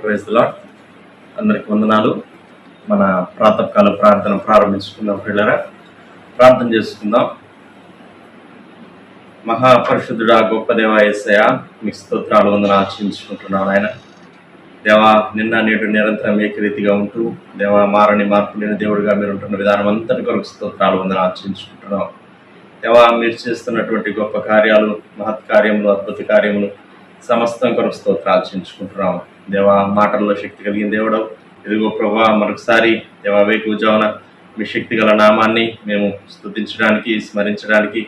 Praise the lord. అందరికి వందనాలు. మన ప్రాతకాల ప్రార్థన ప్రారంభించుకుందాం. పిల్లరా, ప్రార్థన చేసుకుందాం. మహాపరిశుద్ధుడా, గొప్ప దేవా యేసయ్యా, మీకు స్తోత్రాలు వందనాలు ఆచరించుకుంటున్నాను. ఆయన దేవా, నిన్న నేడు నిరంతరం ఏకరీతిగా ఉంటూ దేవా మారని మార్పు లేని దేవుడిగా మీరు ఉంటున్న విధానం అంతటి కొరకు స్తోత్రాలు వందనాలు ఆచరించుకుంటున్నాం. దేవా, మీరు చేస్తున్నటువంటి గొప్ప కార్యాలు, మహత్ కార్యములు, అద్భుత కార్యములు సమస్తం కొరకు స్తోత్రాలు ఆచరించుకుంటున్నాం. దేవా, మాటల్లో శక్తి కలిగిన దేవుడు, ఇదిగో ప్రభా, మరొకసారి దేవా వేకువజామున మీ శక్తి గల నామాన్ని మేము స్తుతించడానికి, స్మరించడానికి,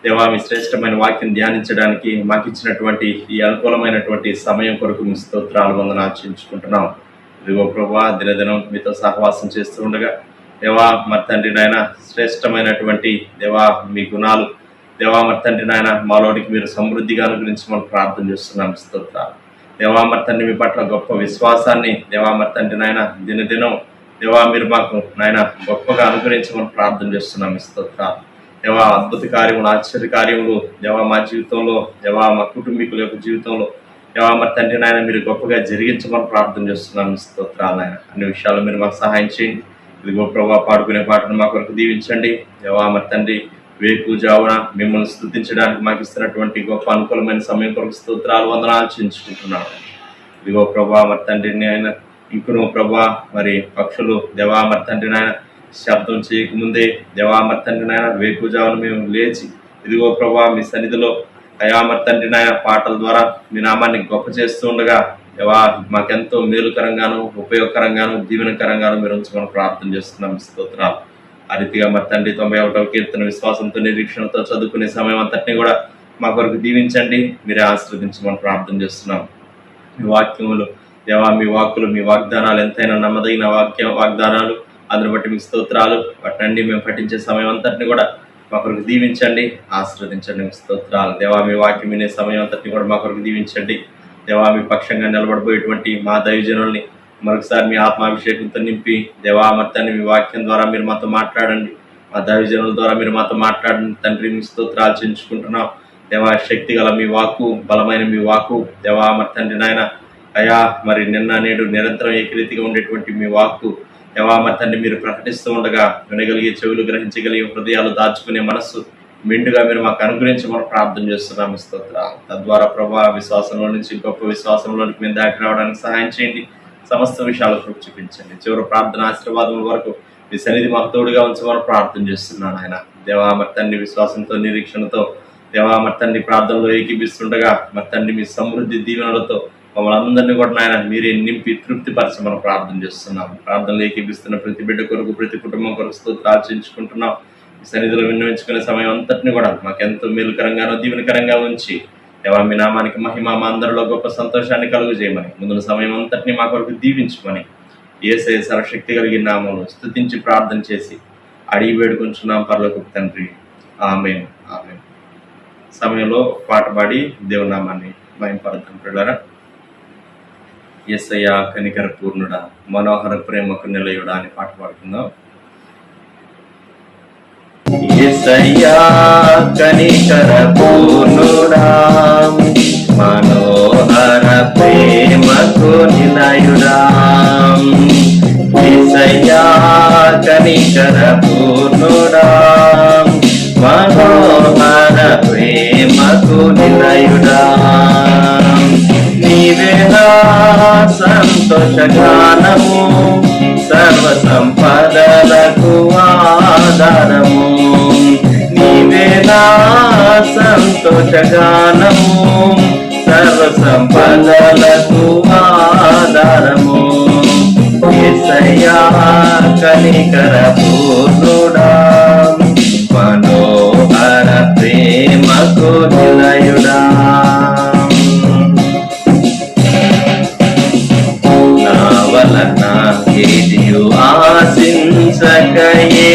దేవా మీ శ్రేష్టమైన వాక్యం ధ్యానించడానికి మాకు ఇచ్చినటువంటి ఈ అనుకూలమైనటువంటి సమయం కొరకు మీ స్తోత్రాలు వందనాలు ఆచరించుకుంటున్నాం. ఇదిగో ప్రభా, దినదినం మీతో సహవాసం చేస్తూ ఉండగా దేవా మరి తండ్రి నాయన శ్రేష్టమైనటువంటి దేవా మీ గుణాలు దేవా మరి తండ్రి నాయన మాలోనికి మీరు సమృద్ధిగా గురించి మనం ప్రార్థన చేస్తున్నాం. స్తోత్రాలు దేవా మరి తండ్రి, మీ పట్ల గొప్ప విశ్వాసాన్ని దేవా మరి తండ్రి నాయన దినదినం దేవా మీరు మాకు నాయన గొప్పగా అనుగ్రహించమని ప్రార్థన చేస్తున్నాం. స్తోత్రాలు దేవా, అద్భుత కార్యములు, ఆశ్చర్య కార్యములు దేవా మా జీవితంలో, దేవా మా కుటుంబీకుల యొక్క జీవితంలో దేవా మరి తండ్రి నాయన మీరు గొప్పగా జరిగించమని ప్రార్థన చేస్తున్నాం. స్తోత్రాలు నాయన, అన్ని విషయాలు మీరు మాకు సహాయం చేయండి. ఇదిగో ప్రభా, పాడుకునే పాటను మా కొరకు దీవించండి. దేవా మరి తండ్రి, వేకువజామున మిమ్మల్ని స్తుతించడానికి మాకు ఇస్తున్నటువంటి గొప్ప అనుకూలమైన సమయం కొరకు స్తోత్రాలు వందనాలు ఆచరించుకుంటున్నాను. ఇదిగో ప్రభా మరి తండ్రి నాయన, ఇంకను ప్రభా మరి పక్షులు దేవా మరి తండ్రి నాయన శబ్దం చేయకముందే దేవా మరి తండ్రి నాయన వేకువజామున మేము లేచి ఇదిగో ప్రభా మీ సన్నిధిలో అయా మరి తండ్రి నాయన పాటల ద్వారా మీ నామాన్ని గొప్ప చేస్తూ ఉండగా దేవా మాకెంతో మేలుకరంగాను, ఉపయోగకరంగాను, దీవెనకరంగాను మీరు ఉంచమని ప్రార్థన చేస్తున్నాం. స్తోత్రాలు. ఆ రీతిగా మరి తండ్రి 91వ కీర్తన విశ్వాసంతో నిరీక్షణతో చదువుకునే సమయం అంతటినీ కూడా మా కొరకు దీవించండి, మీరే ఆశీర్వదించమని ప్రార్థన చేస్తున్నాం. మీ వాక్యములు దేవా, మీ వాక్కులు, మీ వాగ్దానాలు ఎంతైనా నమ్మదగిన వాగ్దానాలు, అందుని బట్టి మీ స్తోత్రాలు. వాటినండి మేము పఠించే సమయం అంతటిని కూడా మా కొరకు దీవించండి, ఆశీర్వదించండి. మీ స్తోత్రాలు దేవా, మీ వాక్యం వినే సమయం అంతటిని కూడా మా కొరకు దీవించండి. దేవా, మీ పక్షంగా నిలబడిపోయేటువంటి మా దైవజనుల్ని మరొకసారి మీ ఆత్మాభిషేకంతో నింపి దేవా మరి తండ్రి మీ వాక్యం ద్వారా మీరు మాతో మాట్లాడండి, మా దైవజనుల ద్వారా మీరు మాతో మాట్లాడండి తండ్రి. మీ స్తోత్రాలు చెల్లించుకుంటున్నాం. దేవా, శక్తి గల మీ వాక్కు, బలమైన మీ వాక్కు దేవా మరి తండ్రి నాయన అయా మరి నిన్న నేడు నిరంతరం ఏకరీతిగా ఉండేటువంటి మీ వాక్కు దేవా మరి తండ్రి మీరు ప్రకటిస్తూ ఉండగా వినగలిగే చెవులు, గ్రహించగలిగే హృదయాలు, దాచుకునే మనస్సు మెండుగా మీరు మాకు అనుగ్రహించి మనం ప్రార్థన చేస్తున్నాం. స్తోత్రాలు. తద్వారా ప్రభా విశ్వాసంలో నుంచి గొప్ప విశ్వాసంలోనికి మేము దాటి రావడానికి సహాయం చేయండి. సమస్త విషయాలకు చూపించండి. చివరి ప్రార్థన ఆశీర్వాదముల వరకు మీ సన్నిధి మాకు తోడుగా ఉంచమని ప్రార్థన చేస్తున్నాను. ఆయన దేవా మరి తండ్రి విశ్వాసంతో, నిరీక్షణతో దేవా మరి తండ్రి ప్రార్థనలో ఏకీపిస్తుండగా మరి తండ్రి మీ సమృద్ధి దీవెనలతో మమ్మల్ని అందరినీ కూడా నాయన మీరే నింపి తృప్తిపరచమని ప్రార్థన చేస్తున్నాం. ప్రార్థనలు ఏకీపిస్తున్న ప్రతి బిడ్డ కొరకు, ప్రతి కుటుంబం కొరకు స్తోత్రాలు చెల్లించుకుంటున్నాం. మీ సన్నిధిలో విన్నవించుకునే సమయం అంతటిని కూడా మాకెంతో మేలుకరంగానో దీవెనకరంగా ఉంచి దేవా మీ నామానికి మహిమ, మా అందరిలో గొప్ప సంతోషాన్ని కలుగు చేయమని, ముందున్న సమయం అంతటిని మా కొరకు దీవించమని యేసయ్య సర్వశక్తి కలిగిన నామములో స్తుతించి ప్రార్థన చేసి అడిగి వేడుకుంటున్నాం పరలోకపు తండ్రి. ఆమేన్, ఆమేన్. సమయంలో పాట పాడి దేవుని నామాన్ని మహిమపరుద్దాం. పిల్లరా, యేసయ్య కనికర పూర్ణుడా, మనోహర ప్రేమకు నిలయుడా అని పాట పాడుకుందాం. యేసయ్యా కనికర పూర్ణుడా, మనోహర ప్రేమకు నిలయుడా. యేసయ్యా కనికర పూర్ణుడా, మనోహర ప్రేమకు నిలయుడా. నీవే నా సంతోషగానము, సర్వ సంపదలకు ఆధారము. నీవే నా సంతోషగానము, సర్వ సంపదలకు ఆధారము. యేసయ్యా కనికర పూర్ణుడా, మనోహర ప్రేమకు నిలయుడా. నా వలన ఏదియు ఆశించకయే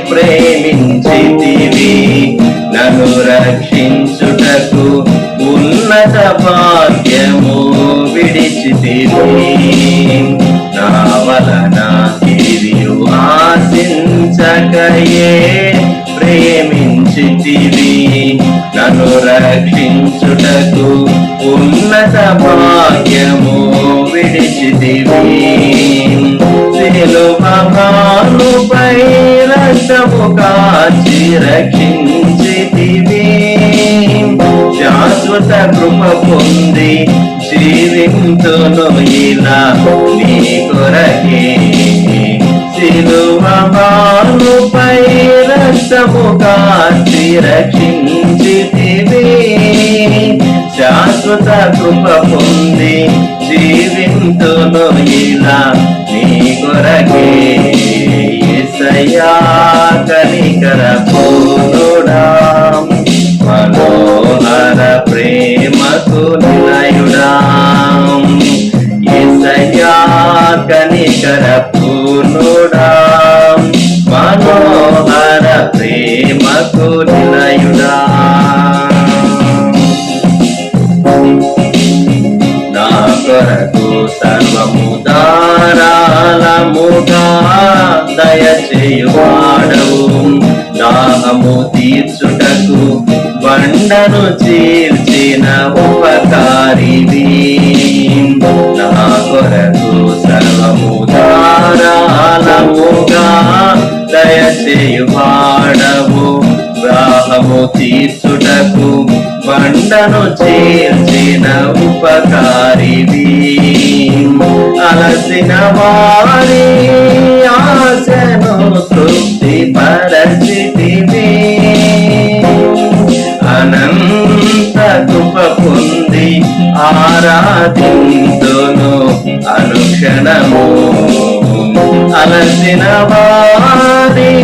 ప్రేమించితివి, నన్ను రక్షించుటకు ఉన్నత భాగ్యము విడిచితివి. నా వలన ఏదియు ఆశించకయే ప్రేమించితివి, నన్ను రక్షించుటకు ఉన్నత భాగ్యము విడిచి కృప పొంది జీవింతును ఇలా నీ కొరకే. సిలువ బాలుపై రక్తము కార్చి రక్షించితివి, శాశ్వత కృప పొంది జీవింతును ఇలా నీ కొరకే. యేసయ్యా కనికర పూర్ణుడా, మనోహర ప్రేమకు నిలయుడా. యేసయ్యా కనికర పూర్ణుడా, మనోహర ప్రేమకు నిలయుడా. నా కొరకు సర్వము ధారాళముగా దయచేయువాడవు, దాహము తీర్చుటకు బండను చీల్చిన ఉపకారివి. నా కొరకు సర్వము ధారాళముగా దయచేయువాడవు, దాహము తీర్చుటకు బండను చీల్చిన ఉపకారివి. అలసిన వారి ఆశను తృప్తి పరచితివి, అనంత కృప పొంది ఆరాధింతును అనుక్షణము. అలసిన వారి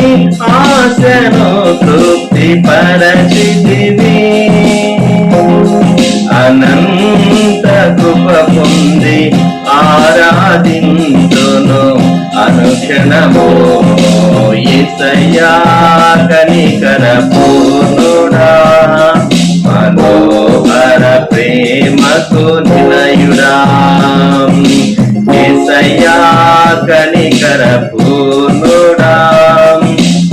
ఆశను తృప్తి పరచితివి, అనంత కృప పొంది ఆరాధింతును అనుక్షణము. యేసయ్యా కనికర పూర్ణుడా, మనోహర ప్రేమకు నిలయుడా. యేసయ్యా కనికర పూర్ణుడా,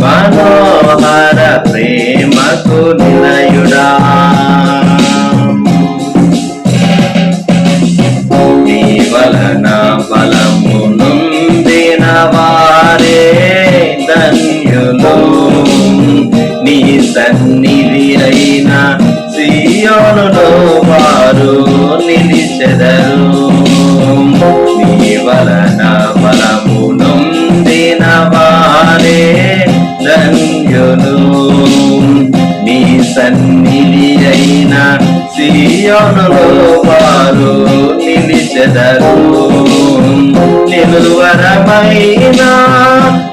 మనోహర ప్రేమకు నిలయుడా. నీ వలన బలము నొందిన వారే ధన్యులు, నీ సన్నిధి అయిన సియోనులో వారు నిలిచెదరు. నీ వలన బలము నొందిన వారే ధన్యులు, నీ సన్నిధి అయిన సియోనులో వారు నిలిచెదరు. నిలువరమైన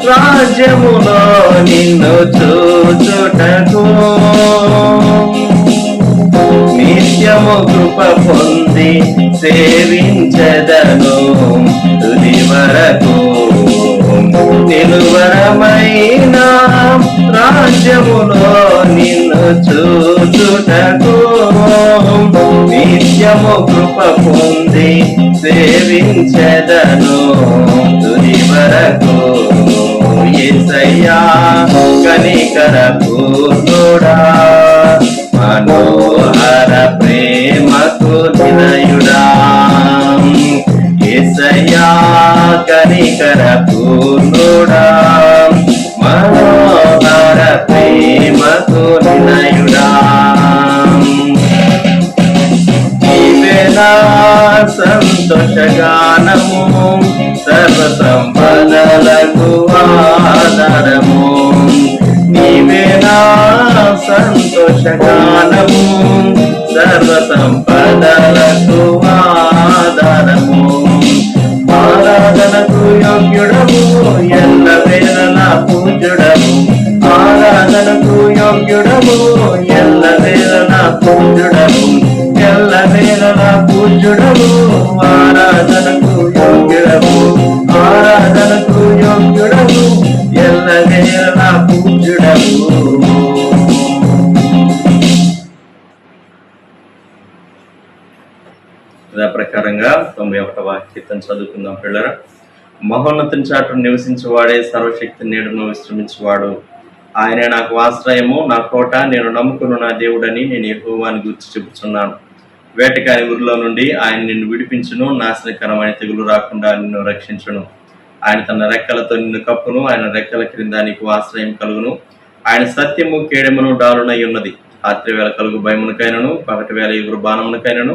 రాజ్యములో నిన్ను చూచుటకు నిత్యము కృప పొంది సేవించెదను తుది వరకు. నిలువరమైన రాజ్యములో నిన్ను చూచుటకు నిత్యము కృప పొంది సేవించెదను తుది వరకు. యేసయ్యా కనికర పూర్ణుడా, మనోహర ప్రేమకు నిలయుడా. యేసయ్యా కనికర పూర్ణుడా, మనోహర ప్రేమకు నిలయుడా. నీవే నా సంతోషగానము, సర్వ సంపదలకు ఆధారము. నీవే నా సంతోషగానము, సర్వ సంపదలకు ఆధారము. ఆరాధనకు యోగ్యుడము, ఎల్ల వేళలా పూజ్యుడము. ఆరాధనకు యోగ్యుడము, ఎల్ల వేళలా పూజ్యుడము. ఎల్ల వేళలా పూజ్యుడము, ఆరాధనకు యోగ్యుడము. ఆరాధనకు యోగ్యుడము, ఎల్ల వేళలా పూజ్యుడము. యథా ప్రకారంగా 91వ కీర్తన చదువుకుందాం పిల్లరా. మహోన్నతుని చాటు నివసించువాడే సర్వశక్తి నీడను విశ్రమించువాడు. ఆయనే నాకు ఆశ్రయము, నా కోట, నేను నమ్ముకున్న నా దేవుడని నేను యెహోవాని గురించి చెబుతున్నాను. వేటకాని ఊరిలో నుండి ఆయన నిన్ను విడిపించును, నాశనకరమైన తెగులు రాకుండా నిన్ను రక్షించును. ఆయన తన రెక్కలతో నిన్ను కప్పును, ఆయన రెక్కల క్రింద నీకు ఆశ్రయం కలుగును. ఆయన సత్యము కేడెమును డాలునై ఉన్నది. రాత్రి వేళ కలుగు భయమునకైనను, పగటి వేళ ఎగురు బాణమునకైనను,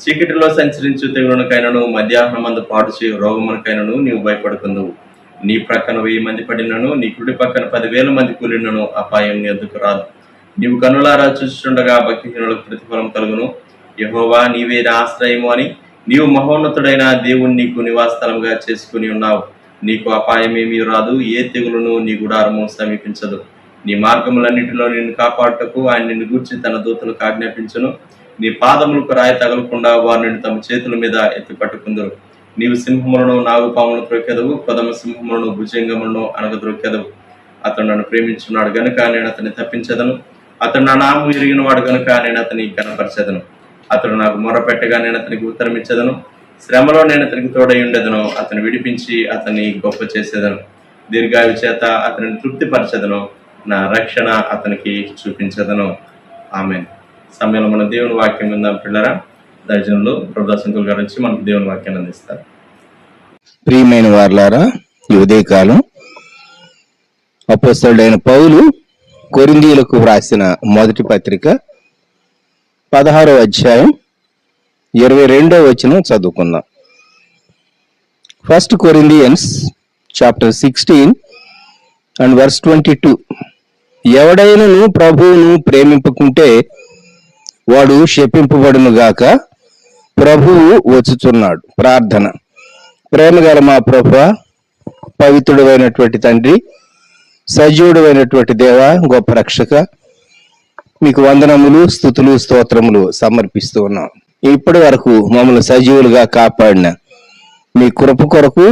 చీకటిలో సంచరించు తెగులునకైనను, మధ్యాహ్నం మందు పాటు చేయు రోగమునకైనను నీవు భయపడుకుందువు. నీ ప్రక్కన 1000 మంది పడినను, నీ కుడి పక్కన 10,000 మంది కూలినను అపాయం నీ ఎద్దుకు రాదు. నీవు కన్నులారా చూస్తుండగా భక్తిహీనులకు ప్రతిఫలం కలుగును. యెహోవా నీవే నా ఆశ్రయము అని నీవు మహోన్నతుడైన దేవుని నీకు నివాసస్థలముగా చేసుకుని ఉన్నావు. నీకు అపాయమేమీ రాదు, ఏ తెగులును నీ గుడారము సమీపించదు. నీ మార్గములన్నిటిలో నిన్ను కాపాడుటకు ఆయన నిన్ను గూర్చి తన దూతలకు ఆజ్ఞాపించును. నీ పాదములకు రాయి తగలకుండా వారు నిన్ను తమ చేతుల మీద ఎత్తి పట్టుకుందరు. నీవు సింహములను, నాగుపాములను త్రొక్కెదవు, కొదమ సింహములను, భుజంగములను అనగద్రొక్కెదవు. అతడు నన్ను ప్రేమించున్నాడు గనుక నేను అతన్ని తప్పించదను. అతడు నా నామము ఎరిగిన వాడు గనుక నేను అతని కనపరచెదను. అతడు నాకు మొరపెట్టగా నేను అతనికి ఉత్తరమిచ్చేదను. శ్రమలో నేను అతనికి తోడై ఉండేదను. అతను విడిపించి అతన్ని గొప్ప చేసేదను. దీర్ఘాయు చేత అతనిని తృప్తిపరచెదను. నా రక్షణ అతనికి చూపించదను. ఆమేన్. సమయంలో మన దేవుని వాక్యం విందాం పిల్లరా. దర్శనంలో ప్రభుదాసంకుల్ గారు వచ్చి మనకు దేవుని వాక్యాన్ని అందిస్తారు. ప్రియమైన వారలారా, ఈ ఉదయకాలం అపోస్తలుడైన పౌలు కొరింథీయులకు వ్రాసిన మొదటి పత్రిక 16వ అధ్యాయం 22వ వచనం చదువుకుందాం. 1 Corinthians chapter 16 and verse 22. ఎవడైనను ప్రభువును ప్రేమింపకుంటే వాడు శపింపబడును గాక, ప్రభువు వచ్చుచున్నాడు. ప్రార్థన. ప్రేమగల మా ప్రభువా, పవిత్రుడైనటువంటి తండ్రి, సజీవుడైనటువంటి దేవ, గొప్ప రక్షక, మీకు వందనములు, స్తుతులు, స్తోత్రములు సమర్పిస్తూ ఉన్నాం. ఇప్పటి వరకు మమ్మల్ని సజీవులుగా కాపాడిన మీ కృప కొరకు,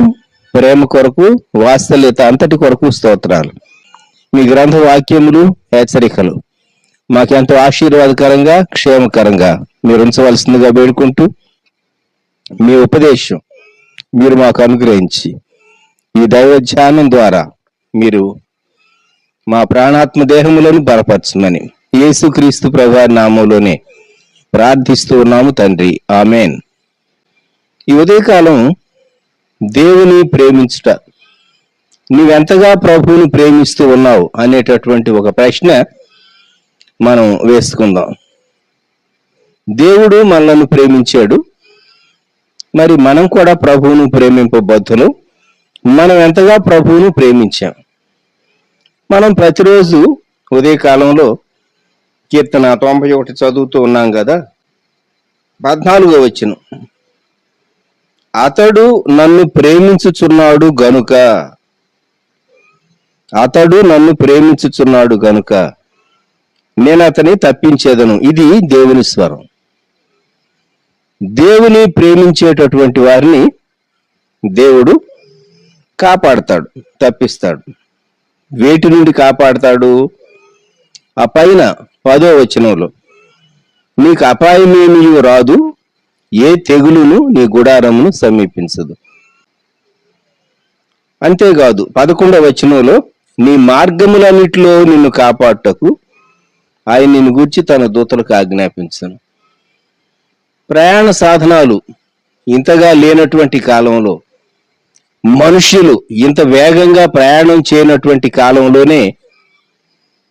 ప్రేమ కొరకు, వాత్సల్యత అంతటి కొరకు స్తోత్రాలు. మీ గ్రంథ వాక్యములు, హెచ్చరికలు మాకెంతో ఆశీర్వాదకరంగా, క్షేమకరంగా మీరు ఉంచవలసిందిగా వేడుకుంటూ, మీ ఉపదేశం మీరు మాకు అనుగ్రహించి ఈ దైవ ధ్యానం ద్వారా మీరు మా ప్రాణాత్మ దేహములను బలపరచమని యేసుక్రీస్తు ప్రభువారి నామములోనే ప్రార్థిస్తూ ఉన్నాము తండ్రి. ఆమేన్. ఈ ఉదయకాలం దేవుని ప్రేమించుట, నీవెంతగా ప్రభువుని ప్రేమిస్తూ ఉన్నావు అనేటటువంటి ఒక ప్రశ్న మనం వేసుకుందాం. దేవుడు మనల్ని ప్రేమించాడు, మరి మనం కూడా ప్రభువును ప్రేమింపబద్ధులు. మనం ఎంతగా ప్రభువును ప్రేమించాం. మనం ప్రతిరోజు ఉదయకాలంలో కీర్తన 91 చదువుతూ ఉన్నాం కదా. 14వ వచనం, అతడు నన్ను ప్రేమించుచున్నాడు గనుక, అతడు నన్ను ప్రేమించుచున్నాడు గనుక నేను అతని తప్పించేదను. ఇది దేవుని స్వరం. దేవుని ప్రేమించేటటువంటి వారిని దేవుడు కాపాడతాడు, తప్పిస్తాడు. వేటి నుండి కాపాడతాడు? ఆ పైన 10వ వచనంలో, నీకు అపాయమేమీ రాదు, ఏ తెగులును నీ గుడారమును సమీపించదు. అంతేకాదు 11వ వచనంలో, నీ మార్గములన్నిటిలో నిన్ను కాపాడుటకు ఆయన నిన్ను గూర్చి తన దూతలకు ఆజ్ఞాపించను. ప్రయాణ సాధనాలు ఇంతగా లేనటువంటి కాలంలో, మనుష్యులు ఇంత వేగంగా ప్రయాణం చేయనటువంటి కాలంలోనే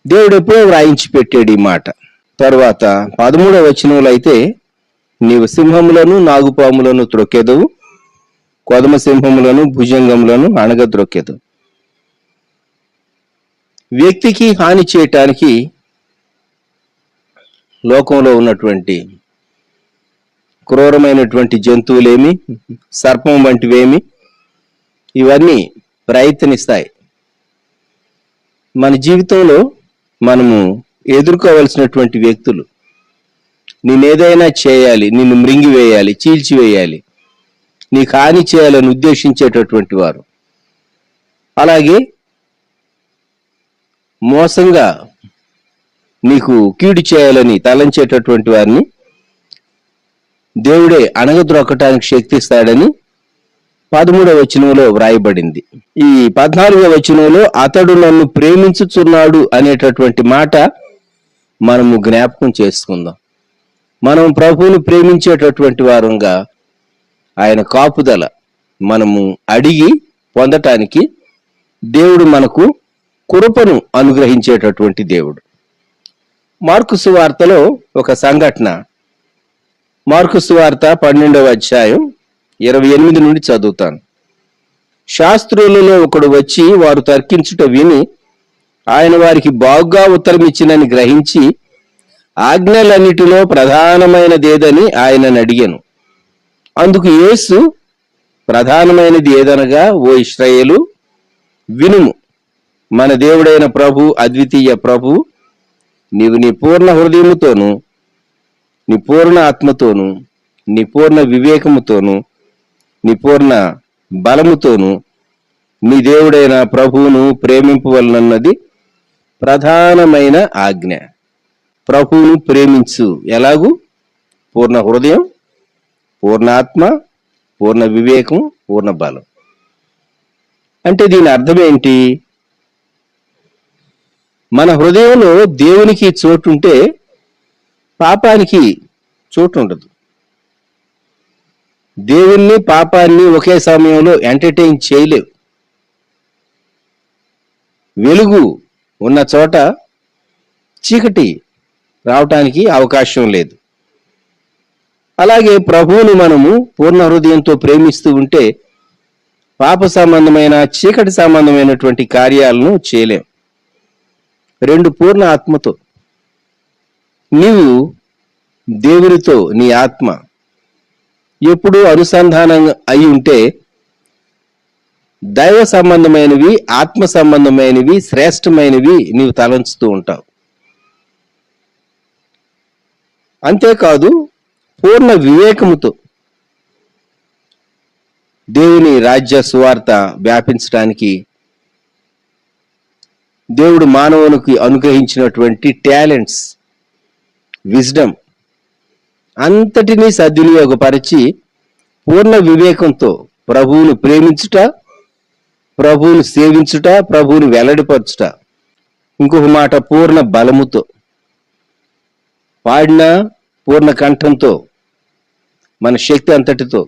దేవుడు ఎప్పుడో వ్రాయించి పెట్టాడు ఈ మాట. తర్వాత 13వ వచనంలో అయితే, నీవు సింహములను, నాగుపాములను త్రొక్కెదవు, కొదమ సింహములను, భుజంగములను అణగద్రొక్కెదవు. వ్యక్తికి హాని చేయటానికి లోకంలో ఉన్నటువంటి క్రూరమైనటువంటి జంతువులేమి, సర్పం వంటివేమి, ఇవన్నీ ప్రయత్నిస్తాయి. మన జీవితంలో మనము ఎదుర్కోవలసినటువంటి వ్యక్తులు నేనేదైనా చేయాలి, నిన్ను మృంగివేయాలి, చీల్చివేయాలి, నీకు హాని చేయాలని ఉద్దేశించేటటువంటి వారు, అలాగే మోసంగా నీకు కీడు చేయాలని తలంచేటటువంటి వారిని దేవుడే అణగద్రొక్కటానికి శక్తి ఇస్తాడని 13వ వచనంలో వ్రాయబడింది. ఈ 14వ వచనంలో అతడు నన్ను ప్రేమించుచున్నాడు అనేటటువంటి మాట మనము జ్ఞాపకం చేసుకుందాం. మనం ప్రభువును ప్రేమించేటటువంటి వారంగా ఆయన కాపుదల మనము అడిగి పొందటానికి దేవుడు మనకు కృపను అనుగ్రహించేటటువంటి దేవుడు. మార్కు సువార్తలో ఒక సంఘటన. మార్కు సువార్త 12వ అధ్యాయం 28 నుండి చదువుతాను. శాస్త్రులలో ఒకడు వచ్చి వారు తర్కించుట విని ఆయన వారికి బాగుగా ఉత్తరం ఇచ్చినని గ్రహించి ఆజ్ఞలన్నిటిలో ప్రధానమైనదేదని ఆయనను అడిగాను. అందుకు యేసు, ప్రధానమైనది ఏదనగా, ఓ ఇశ్రాయేలు, వినుము. మన దేవుడైన ప్రభు, అద్వితీయ ప్రభు, నీవు నీ పూర్ణ హృదయముతోను, నీ పూర్ణ ఆత్మతోను, నీ పూర్ణ వివేకముతోను, నీ పూర్ణ బలముతోను నీ దేవుడైన ప్రభువును ప్రేమింపవలనన్నది ప్రధానమైన ఆజ్ఞ. ప్రభువును ప్రేమించు. ఎలాగూ? పూర్ణ హృదయం, పూర్ణ ఆత్మ, పూర్ణ వివేకం, పూర్ణ బలం. అంటే దీని అర్థం ఏంటి? మన హృదయంలో దేవునికి చోటుంటే పాపానికి చోటు ఉండదు. దేవుణ్ణి, పాపాన్ని ఒకే సమయంలో ఎంటర్టైన్ చేయలేవు. వెలుగు ఉన్న చోట చీకటి రావటానికి అవకాశం లేదు. అలాగే ప్రభువును మనము పూర్ణ హృదయంతో ప్రేమిస్తూ ఉంటే పాప సంబంధమైన, చీకటి సంబంధమైనటువంటి కార్యాలను చేయలేం. 2, పూర్ణ ఆత్మతో. నీవు దేవునితో నీ ఆత్మ ఎప్పుడూ అనుసంధానం అయి ఉంటే దైవ సంబంధమైనవి, ఆత్మ సంబంధమైనవి, శ్రేష్టమైనవి నీవు తలంచుతూ ఉంటావు. అంతేకాదు, పూర్ణ వివేకముతో దేవుని రాజ్య సువార్త వ్యాపించడానికి దేవుడు మానవునికి అనుగ్రహించినటువంటి టాలెంట్స్, విజ్డమ్ అంతటినీ సద్వినియోగపరిచి పూర్ణ వివేకంతో ప్రభువును ప్రేమించుట, ప్రభువును సేవించుట, ప్రభువును వెల్లడిపరచుట. ఇంకొక మాట, పూర్ణ బలముతో పాడిన, పూర్ణ కంఠంతో, మన శక్తి అంతటితో.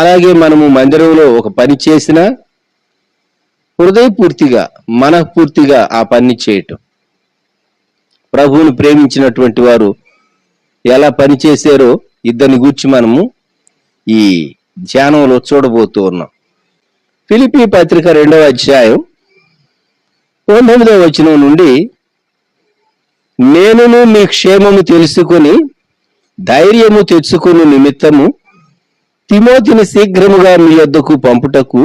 అలాగే మనము మందిరంలో ఒక పని చేసినా హృదయపూర్తిగా, మనఃపూర్తిగా ఆ పని చేయటం. ప్రభువును ప్రేమించినటువంటి వారు ఎలా పని చేశారో ఇద్దరిని గూర్చి మనము ఈ ధ్యానంలో చూడబోతూ ఉన్నాం. ఫిలిప్పీ పత్రిక 2వ అధ్యాయం 9వ వచనం నుండి, నేనును మీ క్షేమము తెలుసుకొని ధైర్యము తెచ్చుకుని నిమిత్తము తిమోతిని శీఘ్రముగా మీ యొద్దకు పంపుటకు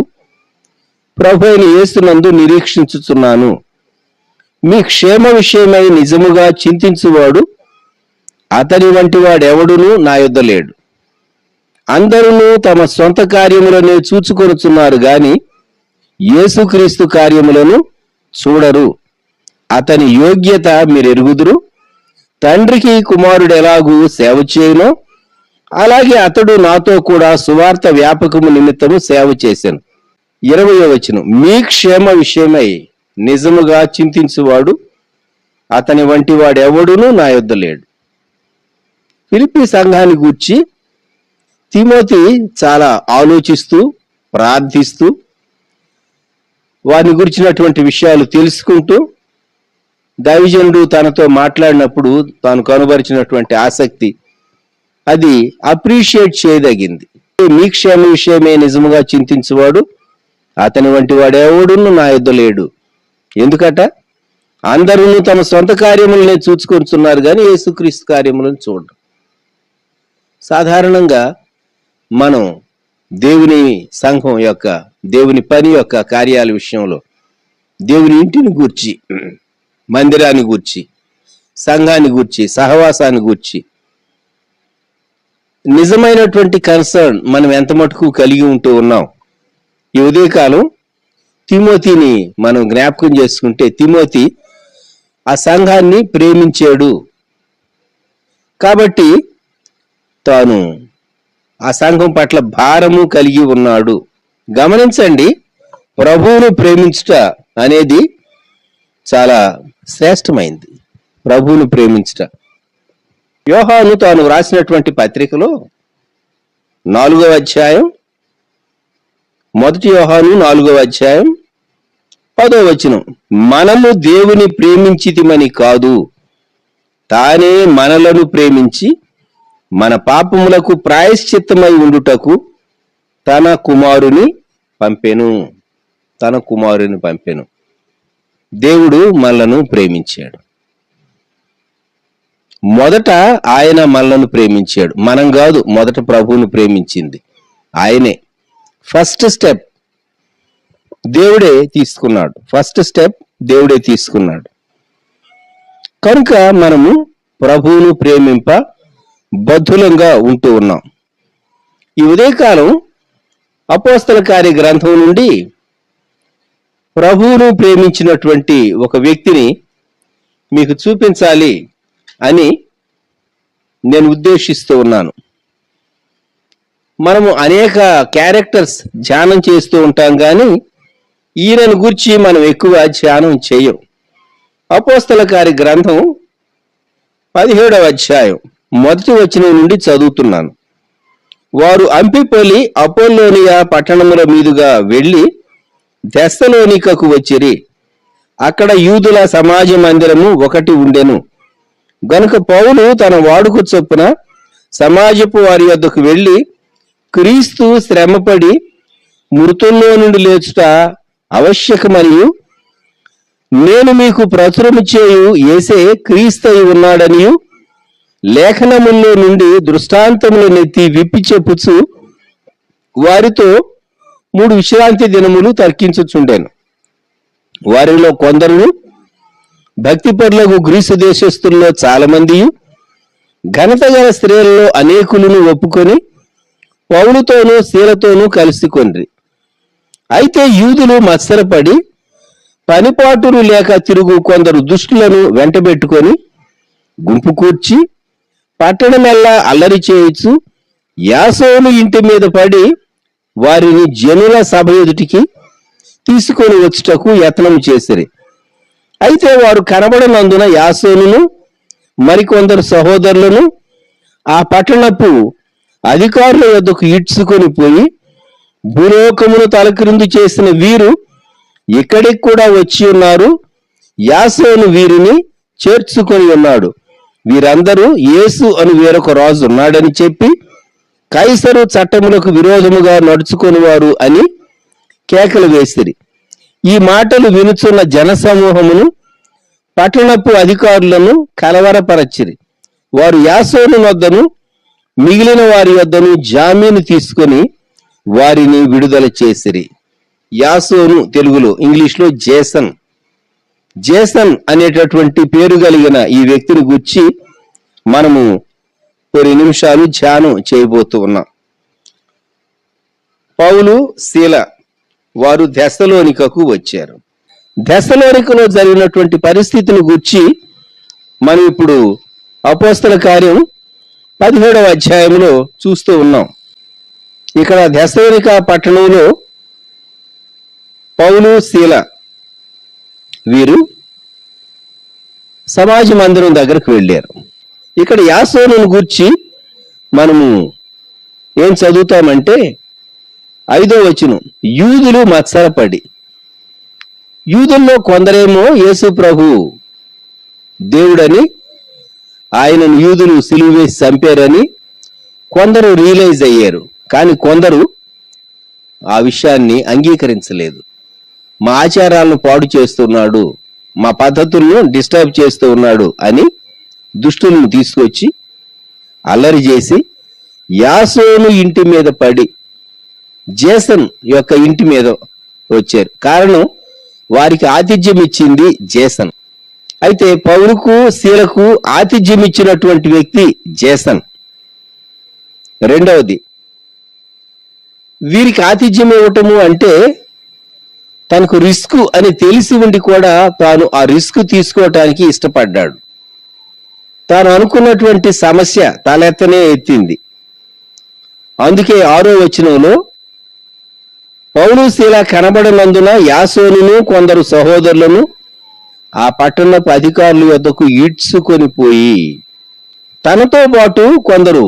ప్రభువైన యేసునందు నిరీక్షించుచున్నాను. మీ క్షేమ విషయమై నిజముగా చింతించువాడు అతని వంటి వాడెవడునూ నా యొద్ద లేడు. అందరూ తమ సొంత కార్యములనే చూచుకొనుచున్నారు గాని యేసుక్రీస్తు కార్యములను చూడరు. అతని యోగ్యత మీరెరుగుదురు. తండ్రికి కుమారుడు ఎలాగూ సేవ చేయునో అలాగే అతడు నాతో కూడా సువార్త వ్యాపకము నిమిత్తము సేవ చేశాను. 20వ వచనం, మీ క్షేమ విషయమై నిజముగా చింతించువాడు అతని వంటి వాడెవడునూ నా యొద్ద లేడు. ఫిలిప్పీ సంఘాన్ని గూర్చి తిమోతి చాలా ఆలోచిస్తూ, ప్రార్థిస్తూ, వారిని గురించినటువంటి విషయాలు తెలుసుకుంటూ, దైవజనుడు తనతో మాట్లాడినప్పుడు తాను కనుబరిచినటువంటి ఆసక్తి అది అప్రిషియేట్ చేయదగింది. మీ క్షేమ విషయమే నిజముగా చింతించువాడు అతని వంటి వాడెవడును నా యొద్ద లేడు. ఎందుకట? అందరూ తమ సొంత కార్యములనే చూచుకొంటున్నారు కానీ యేసుక్రీస్తు కార్యములను చూడరు. సాధారణంగా మనం దేవుని సంఘం యొక్క, దేవుని పని యొక్క కార్యాల విషయంలో, దేవుని ఇంటిని గూర్చి, మందిరాన్ని గూర్చి, సంఘాన్ని గూర్చి, సహవాసాన్ని గూర్చి నిజమైనటువంటి కన్సర్న్ మనం ఎంత మటుకు కలిగి ఉంటూ ఉన్నాం. ఈ ఉదయకాలం తిమోతిని మనం జ్ఞాపకం చేసుకుంటే, తిమోతి ఆ సంఘాన్ని ప్రేమించాడు కాబట్టి తాను ఆ సంఘం పట్ల భారము కలిగి ఉన్నాడు. గమనించండి, ప్రభువును ప్రేమించుట అనేది చాలా శ్రేష్టమైంది. ప్రభువును ప్రేమించుట. యోహాను తాను వ్రాసినటువంటి పత్రికలో 4వ అధ్యాయం, 1 యోహాను 4వ అధ్యాయం 10వ వచనం, మనము దేవుని ప్రేమించితిమని కాదు, తానే మనలను ప్రేమించి మన పాపములకు ప్రాయశ్చిత్తమై ఉండుటకు తన కుమారుని పంపెను. దేవుడు మనలను ప్రేమించాడు. మొదట ఆయన మనలను ప్రేమించాడు. మనం కాదు మొదట ప్రభువును ప్రేమించింది, ఆయనే. ఫస్ట్ స్టెప్ దేవుడే తీసుకున్నాడు. కనుక మనము ప్రభువును ప్రేమింప బద్ధులంగా ఉంటూ ఉన్నాం. ఈ ఉదయకాలం అపోస్తల కార్య గ్రంథం నుండి ప్రభువును ప్రేమించినటువంటి ఒక వ్యక్తిని మీకు చూపించాలి అని నేను ఉద్దేశిస్తూ ఉన్నాను. మనము అనేక క్యారెక్టర్స్ ధ్యానం చేస్తూ ఉంటాం, కానీ ఈయనను గురించి మనం ఎక్కువ ధ్యానం చేయం. అపోస్తల కార్య గ్రంథం 17వ అధ్యాయం 1వ వచనం నుండి చదువుతున్నాను. వారు అంఫిపొలి అపోల్లోనియా పట్టణముల మీదుగా వెళ్లి థెస్సలోనికకు వచ్చిరి. అక్కడ యూదుల సమాజ మందిరము ఒకటి ఉండెను. గనుక పౌలు తన వాడుక చొప్పున సమాజపు వారి వద్దకు వెళ్లి, క్రీస్తు శ్రమపడి మృతుల్లో నుండి లేచుట ఆవశ్యకమనియు, నేను మీకు ప్రచురము చేయు యేసే క్రీస్తయి ఉన్నాడనియు లేఖనముల్లో నుండి దృష్టాంతములనెత్తి విప్పి చెప్పుచు వారితో 3 విశ్రాంతి దినములు తర్కించుచుండెను. వారిలో కొందరు భక్తిపరులకు గ్రీసు దేశస్థుల్లో చాలా మందియు ఘనత గల స్త్రీలలో అనేకులను ఒప్పుకొని పౌలుతోనూ శీలతోనూ కలిసికొండ్రి. అయితే యూదులు మత్సరపడి పనిపాటులు లేక తిరుగు కొందరు దుష్టులను వెంటబెట్టుకొని గుంపు కూర్చి పట్టణమెల్లా అల్లరి చేయొచ్చు యాసోను ఇంటి మీద పడి వారిని జనుల సభ ఎదుటికి తీసుకొని వచ్చుటకు యత్నం చేసిరి. అయితే వారు కనబడనందున యాసోనును మరికొందరు సహోదరులను ఆ పట్టణపు అధికారుల వద్దకు ఈడ్చుకొని పోయి, భూలోకమును తలక్రిందు చేసిన వీరు ఇక్కడికి కూడా వచ్చి ఉన్నారు. యాసోను వీరిని చేర్చుకొని ఉన్నాడు. వీరందరూ యేసు అని వేరొక రాజు ఉన్నాడని చెప్పి కైసరు చట్టములకు విరోధముగా నడుచుకొని వారు అని కేకలు వేసిరి. ఈ మాటలు వినుచున్న జనసమూహమును పట్టణపు అధికారులను కలవరపరచిరి. వారు యాసోను వద్దను మిగిలిన వారి వద్దను జామీను తీసుకొని వారిని విడుదల చేసిరి. యాసోను తెలుగులో, ఇంగ్లీష్లో జేసన్ అనేటటువంటి పేరు కలిగిన ఈ వ్యక్తిని గురించి మనము కొన్ని నిమిషాలు ధ్యానం చేయబోతూ ఉన్నాం. పౌలు శీల వారు థెస్సలోనికకు వచ్చారు. థెస్సలోనికలో జరిగినటువంటి పరిస్థితిని గురించి మనం ఇప్పుడు అపోస్తల కార్యం 17వ అధ్యాయంలో చూస్తూ ఉన్నాం. ఇక్కడ థెస్సలోనిక పట్టణంలో పౌలు శీల వీరు సమాజ మందిరం దగ్గరకు వెళ్ళారు. ఇక్కడ యాసోనును గూర్చి మనము ఏం చదువుతామంటే 5వ వచనం, యూదులు మత్సరపడి. యూదుల్లో కొందరేమో యేసు ప్రభు దేవుడని, ఆయనను యూదులు సిలువ వేసి చంపారని కొందరు రియలైజ్ అయ్యారు. కానీ కొందరు ఆ విషయాన్ని అంగీకరించలేదు. మా ఆచారాలను పాడు చేస్తున్నాడు, మా పద్ధతులను డిస్టర్బ్ చేస్తూ ఉన్నాడు అని దుష్టులను తీసుకొచ్చి అల్లరి చేసి యాసోను ఇంటి మీద పడి జేసన్ యొక్క ఇంటి మీద వచ్చారు. కారణం, వారికి ఆతిథ్యం ఇచ్చింది జేసన్. అయితే పౌలుకు శీలకు ఆతిథ్యం ఇచ్చినటువంటి వ్యక్తి జేసన్. రెండవది, వీరికి ఆతిథ్యం ఇవ్వటము అంటే తనకు రిస్క్ అని తెలిసి ఉండి కూడా తాను ఆ రిస్క్ తీసుకోవటానికి ఇష్టపడ్డాడు. తాను అనుకున్నటువంటి సమస్య తలెత్తనే ఎత్తింది. అందుకే 6వ వచనంలో పౌలు శీల కనబడనందున యాసోనును కొందరు సహోదరులను ఆ పట్టణపు అధికారుల వద్దకు ఈడ్చుకొని పోయి, తనతో పాటు కొందరు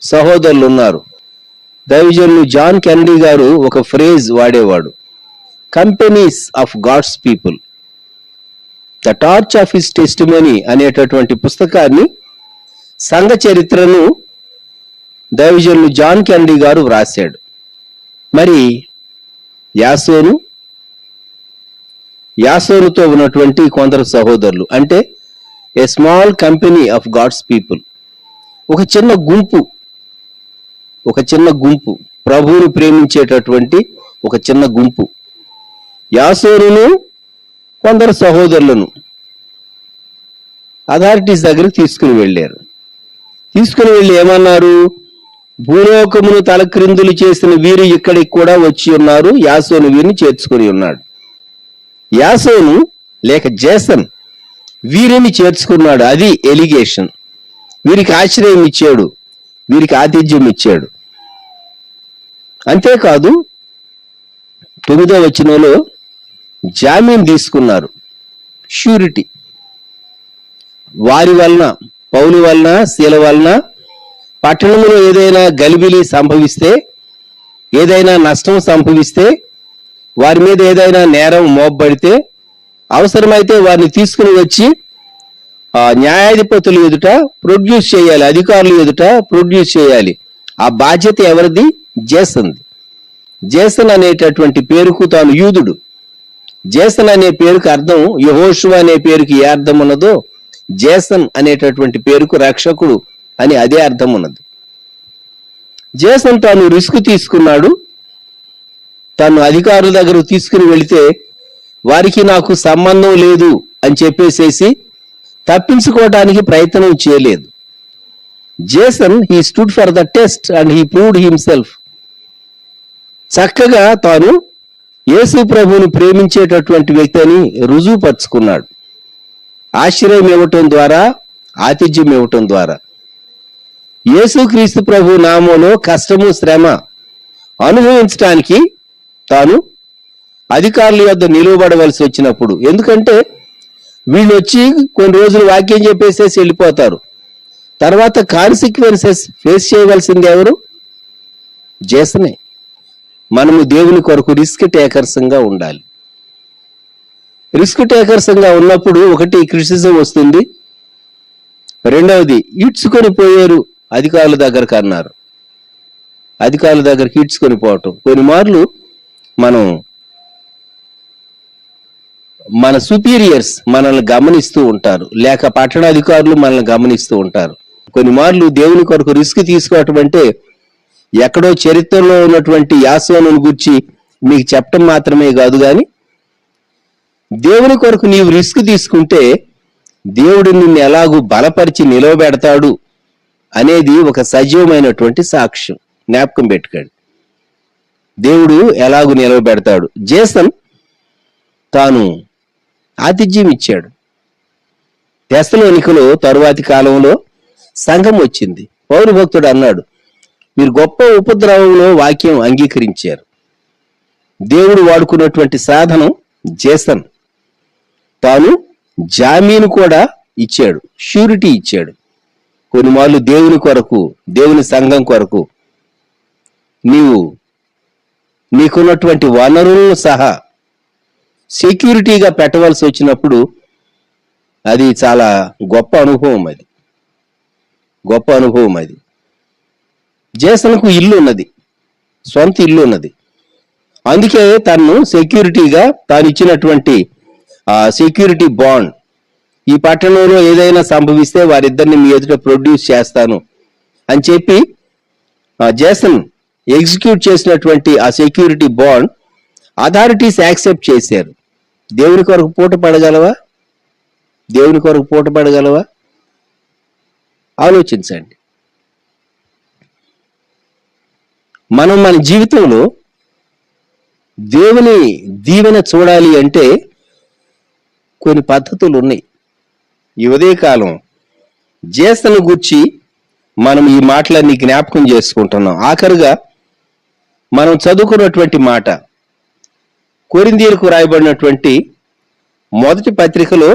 సహోదరులు ఉన్నారు. దైవజనులు జాన్ కెనడీ గారు ఒక ఫ్రేజ్ వాడేవాడు, companies of God's people. The torch of his testimony అనేటటువంటి పుస్తకాన్ని, సంఘ చరిత్రను దైవజనులు జాన్ కెనడీ గారు వ్రాశాడు. మరి యాసోనుతో ఉన్నటువంటి కొందరు సహోదరులు, అంటే a small company of God's people, ఒక చిన్న గుంపు, ప్రభువును ప్రేమించేటటువంటి ఒక చిన్న గుంపు, యాసోనును కొందరు సహోదరులను అథారిటీస్ దగ్గరికి తీసుకుని వెళ్ళి ఏమన్నారు? భూలోకమును తలక్రిందులు చేసిన వీరు ఇక్కడికి కూడా వచ్చి ఉన్నారు, యాసోను వీరిని చేర్చుకుని ఉన్నాడు. యాసోను లేక జేసన్ వీరిని చేర్చుకున్నాడు, అది ఎలిగేషన్. వీరికి ఆశ్రయం ఇచ్చాడు, వీరికి ఆతిథ్యం ఇచ్చాడు. అంతేకాదు 9వ వచనంలో జామీన్ తీసుకున్నారు, ష్యూరిటీ. వారి వలన, పౌలు వలన, శీల వలన పట్టణంలో ఏదైనా గలిబిలి సంభవిస్తే, ఏదైనా నష్టం సంభవిస్తే, వారి మీద ఏదైనా నేరం మోపబడితే, అవసరమైతే వారిని తీసుకుని వచ్చి న్యాయాధిపతులు ఎదుట ప్రొడ్యూస్ చేయాలి, అధికారులు ఎదుట ప్రొడ్యూస్ చేయాలి. ఆ బాధ్యత ఎవరిది? జేసన్ది. జేసన్ అనేటటువంటి పేరుకు తాను యూదుడు. జేసన్ అనే పేరుకు అర్థం, యెహోషువ అనే పేరుకి ఏ అర్థం ఉన్నదో జేసన్ అనేటటువంటి పేరుకు రక్షకుడు అని అదే అర్థం ఉన్నది. జేసన్ తాను రిస్క్ తీసుకున్నాడు. తను అధికారుల దగ్గర తీసుకుని వెళితే వారికి నాకు సంబంధం లేదు అని చెప్పేసేసి తప్పించుకోవడానికి ప్రయత్నం చేయలేదు. Jason he stood for the test and he proved himself. చక్కగా తాను యేసు ప్రభువును ప్రేమించేటటువంటి వ్యక్తి అని రుజువుపరుచుకున్నాడు. ఆశ్రయం ఇవ్వటం ద్వారా, ఆతిథ్యం ఇవ్వటం ద్వారా. యేసుక్రీస్తు ప్రభు నామంలో కష్టము, శ్రమ అనుభవించడానికి తాను అధికారుల యొద్ద నిలువబడవలసి వచ్చినప్పుడు, ఎందుకంటే వీళ్ళు వచ్చి కొన్ని రోజులు వాక్యం చెప్పేసేసి వెళ్ళిపోతారు, తర్వాత కాన్సిక్వెన్సెస్ ఫేస్ చేయవలసింది ఎవరు? జేసనే. మనము దేవుని కొరకు రిస్క్ టేకర్స్గా ఉండాలి. రిస్క్ టేకర్స్గా ఉన్నప్పుడు ఒకటి క్రిటిసిజం వస్తుంది, రెండవది ఈడ్చుకొని పోయారు అధికారుల దగ్గరకు అన్నారు. అధికారుల దగ్గరికి ఈడ్చుకొని పోవటం. కొన్ని మార్లు మన సుపీరియర్స్ మనల్ని గమనిస్తూ ఉంటారు, లేక పట్టణాధికారులు మనల్ని గమనిస్తూ ఉంటారు. కొన్ని మార్లు దేవుని కొరకు రిస్క్ తీసుకోవటం అంటే ఎక్కడో చరిత్రలో ఉన్నటువంటి యాసోనును గురించి మీకు చెప్పటం మాత్రమే కాదు, కానీ దేవుని కొరకు నీవు రిస్క్ తీసుకుంటే దేవుడు నిన్ను ఎలాగూ బలపరిచి నిలవబెడతాడు అనేది ఒక సజీవమైనటువంటి సాక్ష్యం. జ్ఞాపకం పెట్టుకోండి, దేవుడు ఎలాగూ నిలవబెడతాడు. జేసన్ తాను ఆతిథ్యం ఇచ్చాడు. తెస్సలోనికలో తరువాతి కాలంలో సంఘం వచ్చింది. పౌలు భక్తుడు అన్నాడు, మీరు గొప్ప ఉపద్రవంలో వాక్యం అంగీకరించారు. దేవుడు వాడుకున్నటువంటి సాధనం జేసన్. తాను జామీను కూడా ఇచ్చాడు, ష్యూరిటీ ఇచ్చాడు. కొన్ని మార్లు దేవుని కొరకు, దేవుని సంఘం కొరకు నీకున్నటువంటి వనరులను సహా సెక్యూరిటీగా పెట్టవలసి వచ్చినప్పుడు అది చాలా గొప్ప అనుభవం. గొప్ప అనుభవం అది. జేసన్కు ఇల్లు ఉన్నది, సొంత ఇల్లు ఉన్నది. అందుకే తను సెక్యూరిటీగా తాను ఇచ్చినటువంటి సెక్యూరిటీ బాండ్, ఈ పట్టణంలో ఏదైనా సంభవిస్తే వారిద్దరిని మీ ఎదుట ప్రొడ్యూస్ చేస్తాను అని చెప్పి జేసన్ ఎగ్జిక్యూట్ చేసినటువంటి ఆ సెక్యూరిటీ బాండ్ అథారిటీస్ యాక్సెప్ట్ చేశారు. దేవుని కొరకు పూట పడగలవా? దేవుని కొరకు పూట పడగలవా? ఆలోచించండి. మనం మన జీవితంలో దేవుని దీవెన చూడాలి అంటే కొన్ని పద్ధతులు ఉన్నాయి. ఈ ఉదయకాలం జేసను గూర్చి మనం ఈ మాటలన్నీ జ్ఞాపకం చేసుకుంటున్నాం. ఆఖరుగా మనం చదువుకున్నటువంటి మాట, కొరింథీయులకు రాయబడినటువంటి మొదటి పత్రికలో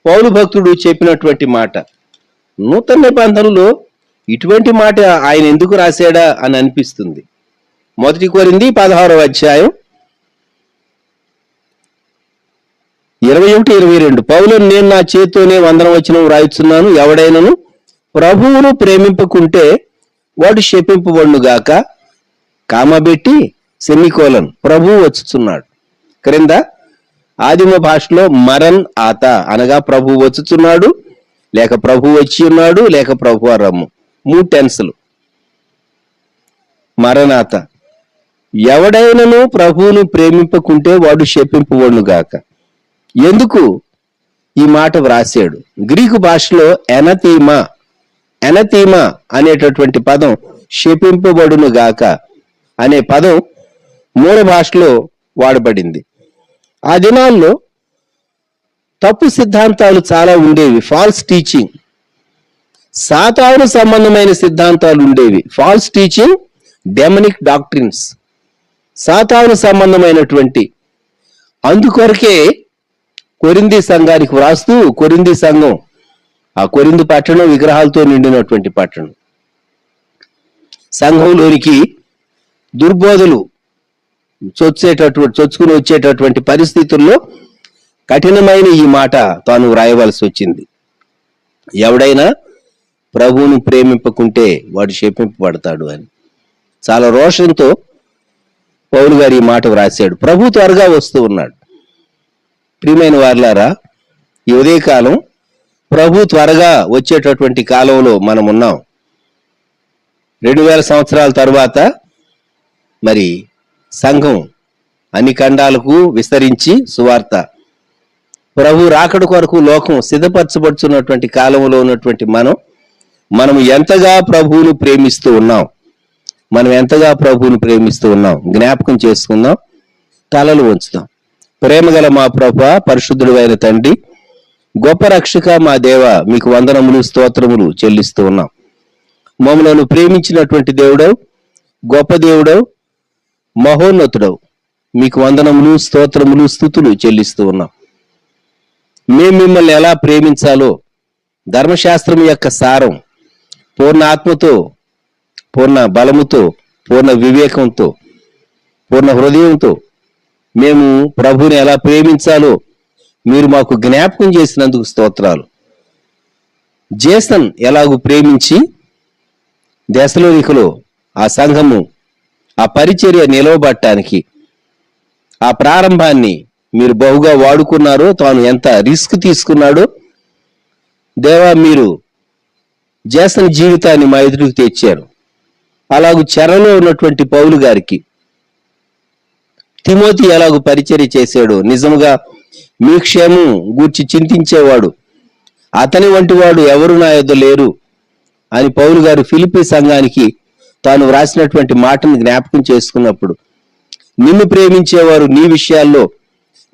పౌలు భక్తుడు చెప్పినటువంటి మాట. నూతన నిబంధనలో ఇటువంటి మాట ఆయన ఎందుకు రాశాడా అని అనిపిస్తుంది. 1 కొరింథీ 16వ అధ్యాయం 21-22 పౌలును నేను నా చేత్తోనే వందనం వచనం వ్రాయిస్తున్నాను, ఎవడైనను ప్రభువును ప్రేమింపకుంటే వాడు శపింపబడును గాక, కామబెట్టి సెమికోలన్, ప్రభువు వచ్చుచున్నాడు. క్రింద ఆదిమ భాషలో మరన్ ఆత అనగా ప్రభువు వచ్చుచున్నాడు, లేక ప్రభు వచ్చి ఉన్నాడు, లేక ప్రభు రమ్ము, 3 టెన్సులు. మరణాత, ఎవడైనను ప్రభువును ప్రేమింపకుంటే వాడు శపింపబడును గాక. ఎందుకు ఈ మాట వ్రాసాడు? గ్రీకు భాషలో ఎనతీమా అనేటటువంటి పదం శపింపబడును గాక అనే పదం మూల భాషలో వాడబడింది. ఆ దినాల్లో తప్పు సిద్ధాంతాలు చాలా ఉండేవి, ఫాల్స్ టీచింగ్, సాతాను సంబంధమైన సిద్ధాంతాలు ఉండేవి. ఫాల్స్ టీచింగ్, డెమనిక్ డాక్ట్రిన్స్, సాతాను సంబంధమైనటువంటి. అందుకొరకే కొరింథీ సంఘానికి వ్రాస్తూ, కొరింథీ సంఘం ఆ కొరింథు పట్టణం విగ్రహాలతో నిండినటువంటి పట్టణం, సంఘంలోనికి దుర్బోధలు చొచ్చుకుని వచ్చేటటువంటి పరిస్థితుల్లో కఠినమైన ఈ మాట తాను వ్రాయవలసి వచ్చింది. ఎవడైనా ప్రభువును ప్రేమింపకుంటే వాడు శపింపబడతాడు అని చాలా రోషంతో పౌలు గారు ఈ మాట వ్రాసాడు. ప్రభు త్వరగా వస్తూ ఉన్నాడు. ప్రియమైన వారలారా, ఈ ఉదయకాలం ప్రభు త్వరగా వచ్చేటటువంటి కాలంలో మనం ఉన్నాం. 2000 సంవత్సరాల తర్వాత మరి సంఘం అన్ని ఖండాలకు విస్తరించి సువార్త ప్రభు రాకడ కొరకు లోకం సిద్ధపరచబడుతున్నటువంటి కాలంలో ఉన్నటువంటి మనం ఎంతగా ప్రభువును ప్రేమిస్తూ ఉన్నాం, జ్ఞాపకం చేసుకుందాం. తలలు వంచుదాం. ప్రేమగల మా ప్రభువా, పరిశుద్ధుడు అయిన తండ్రి, గొప్ప రక్షక మా దేవ, మీకు వందనములు స్తోత్రములు చెల్లిస్తూ ఉన్నాం. మమ్మలను ప్రేమించినటువంటి దేవుడవు, గొప్ప దేవుడవు, మహోన్నతుడవు, మీకు వందనములు స్తోత్రములు స్తుతులు చెల్లిస్తూ ఉన్నాం. మేము మిమ్మల్ని ఎలా ప్రేమించాలో ధర్మశాస్త్రం యొక్క సారం పూర్ణ ఆత్మతో, పూర్ణ బలముతో, పూర్ణ వివేకంతో, పూర్ణ హృదయంతో మేము ప్రభువుని ఎలా ప్రేమించాలో మీరు మాకు జ్ఞాపకం చేసినందుకు స్తోత్రాలు. జేసన్ ఎలాగూ ప్రేమించి దెసలోనికలో ఆ సంఘము ఆ పరిచర్య నిలవబట్టడానికి ఆ ప్రారంభాన్ని మీరు బహుగా వాడుకున్నారో, తాను ఎంత రిస్క్ తీసుకున్నాడో దేవా, మీరు జేసన్ జీవితాన్ని మా ఎదురుకు తెచ్చారు. అలాగూ చెరలో ఉన్నటువంటి పౌలు గారికి తిమోతి ఎలాగూ పరిచర్య చేశాడు, నిజముగా మీ క్షేమం గూర్చి చింతించేవాడు, అతని వంటి వాడు ఎవరు నా యొద్ద లేరు అని పౌలు గారు ఫిలిప్పీ సంఘానికి తాను వ్రాసినటువంటి మాటను జ్ఞాపకం చేసుకున్నప్పుడు, నిన్ను ప్రేమించేవారు నీ విషయాల్లో,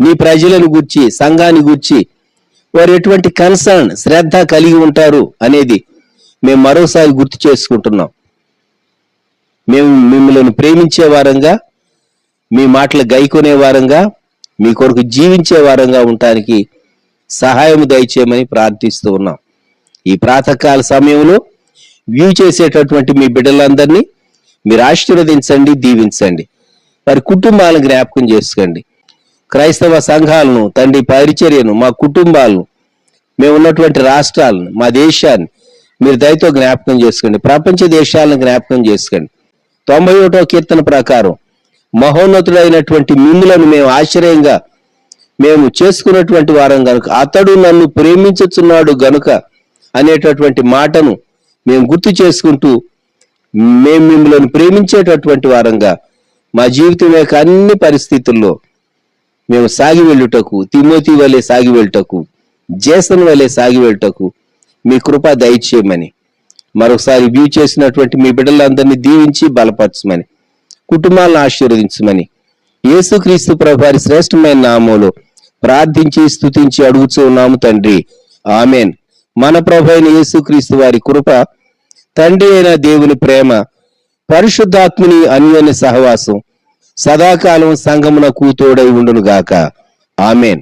నీ ప్రజలను గూర్చి, సంఘాన్ని గూర్చి వారు ఎటువంటి కన్సర్న్, శ్రద్ధ కలిగి ఉంటారు అనేది మేము మరోసారి గుర్తు చేసుకుంటున్నాం. మేము మిమ్మల్ని ప్రేమించే వారంగా, మీ మాటలు గైకొనే వారంగా, మీ కొరకు జీవించే వారంగా ఉండటానికి సహాయం దయచేయమని ప్రార్థిస్తూ ఉన్నాం. ఈ ప్రాతకాల సమయంలో వ్యూ చేసేటటువంటి మీ బిడ్డలందరినీ మీరు ఆశీర్వదించండి, దీవించండి. వారి కుటుంబాలను జ్ఞాపకం చేసుకోండి. క్రైస్తవ సంఘాలను, తండ్రి పరిచర్యను, మా కుటుంబాలను, మేము ఉన్నటువంటి రాష్ట్రాలను, మా దేశాన్ని మీరు దయతో జ్ఞాపకం చేసుకోండి. ప్రపంచ దేశాలను జ్ఞాపకం చేసుకోండి. 91వ కీర్తన ప్రకారం మహోన్నతుడైనటువంటి మిమ్ములను మేము ఆశ్రయంగా మేము చేసుకున్నటువంటి వారం గనుక, అతడు నన్ను ప్రేమించుచున్నాడు గనుక అనేటటువంటి మాటను మేము గుర్తు చేసుకుంటూ మేము మిమ్మల్ని ప్రేమించేటటువంటి వారంగా మా జీవితం యొక్క అన్ని పరిస్థితుల్లో మేము సాగి వెళ్ళుటకు, తిమోతి వలె సాగి వెళ్ళుటకు, జేసన్ వలె సాగి వెళ్ళుటకు మీ కృప దయచేయమని, మరొకసారి వ్యూ చేసినటువంటి మీ బిడ్డలందరినీ దీవించి బలపరచమని, కుటుంబాలను ఆశీర్వదించమని యేసుక్రీస్తు ప్రభు వారి శ్రేష్టమైన నామములో ప్రార్థించి స్తుతించి అడుగుచూ ఉన్నాము తండ్రి, ఆమెన్. మన ప్రభు అయిన యేసుక్రీస్తు వారి కృప, తండ్రి అయిన దేవుని ప్రేమ, పరిశుద్ధాత్ముని అన్యోన్య సహవాసం సదాకాలం సంఘమునకు తోడై ఉండును గాక. ఆమెన్.